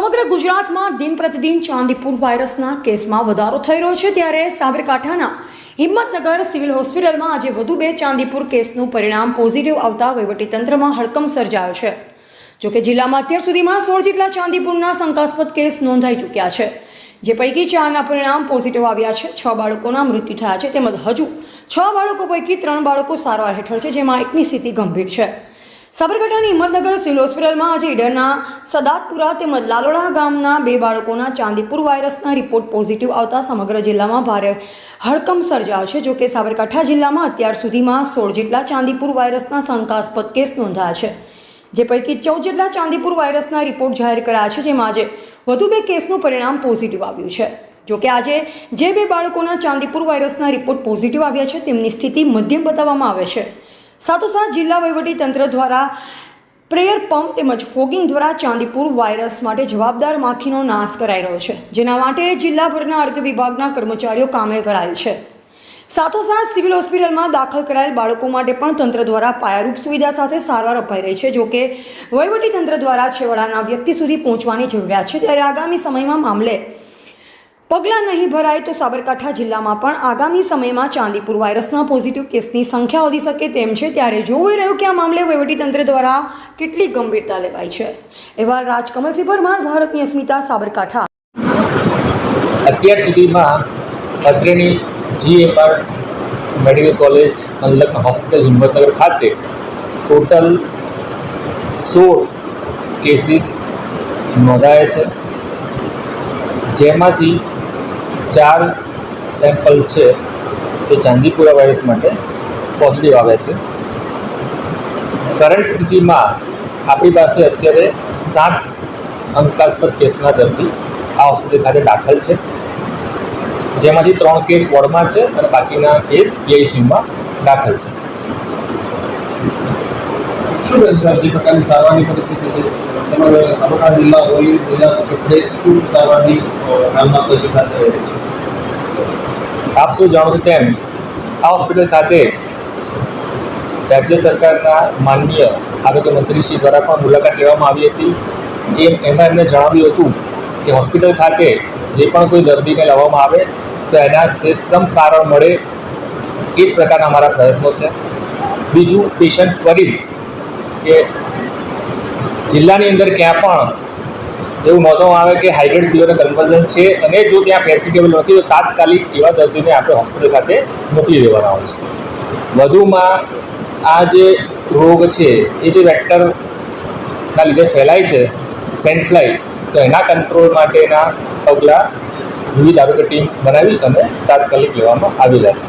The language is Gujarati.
સમગ્ર ગુજરાતમાં દિન પ્રતિદિન ચાંદીપુર વાયરસના કેસમાં વધારો થઈ રહ્યો છે, ત્યારે સાબરકાંઠાના હિંમતનગર સિવિલ હોસ્પિટલમાં આજે વધુ 2 ચાંદીપુર કેસનું પરિણામ પોઝિટિવ આવતા વહીવટીતંત્રમાં હડકંપ સર્જાયો છે। જોકે જિલ્લામાં અત્યાર સુધીમાં 16 જેટલા ચાંદીપુરના શંકાસ્પદ કેસ નોંધાઈ ચૂક્યા છે, જે પૈકી 4ના પરિણામ પોઝિટિવ આવ્યા છે। 6 બાળકોના મૃત્યુ થયા છે, તેમજ હજુ 6 બાળકો પૈકી 3 બાળકો સારવાર હેઠળ છે, જેમાં એકની સ્થિતિ ગંભીર છે। સાબરકાંઠાની હિંમતનગર સિવિલ હોસ્પિટલમાં આજે ઈડરના સદાતપુરા તેમજ લાલોડા ગામના 2 બાળકોના ચાંદીપુર વાયરસના રિપોર્ટ પોઝિટિવ આવતા સમગ્ર જિલ્લામાં ભારે હડકંપ સર્જાયો છે। જોકે સાબરકાંઠા જિલ્લામાં અત્યાર સુધીમાં 16 જેટલા ચાંદીપુર વાયરસના શંકાસ્પદ કેસ નોંધાયા છે, જે પૈકી 14 જેટલા ચાંદીપુર વાયરસના રિપોર્ટ જાહેર કરાયા છે, જેમાં આજે વધુ 2 કેસનું પરિણામ પોઝિટિવ આવ્યું છે। જોકે આજે જે 2 બાળકોના ચાંદીપુર વાયરસના રિપોર્ટ પોઝિટિવ આવ્યા છે, તેમની સ્થિતિ મધ્યમ બતાવવામાં આવે છે। સાથોસાથ જિલ્લા વહીવટી તંત્ર દ્વારા પ્રેયર પંપ તેમજ ફોગિંગ દ્વારા ચાંદીપુર વાયરસ માટે જવાબદાર માખીનો નાશ કરાઈ રહ્યો છે, જેના માટે જિલ્લાભરના આરોગ્ય વિભાગના કર્મચારીઓ કામે કરાયેલ છે। સાથોસાથ સિવિલ હોસ્પિટલમાં દાખલ કરાયેલ બાળકો માટે પણ તંત્ર દ્વારા પાયારૂપ સુવિધા સાથે સારવાર અપાઈ રહી છે। જોકે વહીવટી તંત્ર દ્વારા છેવાડાના વ્યક્તિ સુધી પહોંચવાની જરૂરિયાત છે, ત્યારે આગામી સમયમાં મામલે પગલાં નહીં ભરાય તો સાબરકાંઠા જિલ્લામાં પણ આગામી સમયમાં ચાંદીપુર વાયરસના પોઝિટિવ કેસની સંખ્યા વધી શકે તેમ છે। ત્યારે જોવું રહ્યું કે આ મામલે વહીવટીતંત્ર દ્વારા કેટલી ગંભીરતા લેવાય છે। અહેવાલ રાજકમલસિંહ પરમાર, ભારતની અસ્મિતા, સાબરકાંઠા। અત્યાર સુધીમાં અત્રેની GMR મેડિકલ કોલેજ સંલગ્ન હોસ્પિટલ હિંમતનગર ખાતે ટોટલ 16 કેસીસ નોંધાયા છે, જેમાંથી 4 સેમ્પલ્સ છે એ ચાંદીપુરા વાયરસ માટે પોઝિટિવ આવ્યા છે। કરંટ સ્થિતિમાં આપણી પાસે અત્યારે 7 શંકાસ્પદ કેસના દર્દી આ હોસ્પિટલ ખાતે દાખલ છે, જેમાંથી 3 કેસ વોર્ડમાં છે અને બાકીના કેસ PICUમાં દાખલ છે। શું કહેશો સાહેબ, જે પ્રકારની સારવારની પરિસ્થિતિ છે સમગ્ર સાબરકાંઠા જિલ્લા હોય જિલ્લા આપણે શું સારવારની હાલમાં પ્રતિકાર થઈ રહી છે? આપ સૌ જાણો છો તેમ આ હોસ્પિટલ ખાતે રાજ્ય સરકારના માનનીય આરોગ્ય મંત્રીશ્રી દ્વારા પણ મુલાકાત લેવામાં આવી હતી। એમાં એમને જણાવ્યું હતું કે હોસ્પિટલ ખાતે જે પણ કોઈ દર્દીને લાવવામાં આવે તો એના શ્રેષ્ઠતમ સારવાર મળે, એ જ પ્રકારના અમારા પ્રયત્નો છે। બીજું, પેશન્ટ ત્વરિત કે જિલ્લાની અંદર ક્યાં પણ એવું નોંધવામાં આવે કે હાઈગ્રેડ ફીવર અને કન્વર્ઝન છે અને જો ત્યાં ફેસિલિટેબલ નથી તો તાત્કાલિક એવા દર્દીને આપણે હોસ્પિટલ ખાતે મોકલી દેવાના હોય છે। વધુમાં આ જે રોગ છે એ જે વેક્ટરના લીધે ફેલાય છે, સેન્ટ ફ્લાય, તો એના કંટ્રોલ માટેના પગલાં વિવિધ આરોગ્ય ટીમ બનાવી અને તાત્કાલિક લેવામાં આવેલા છે।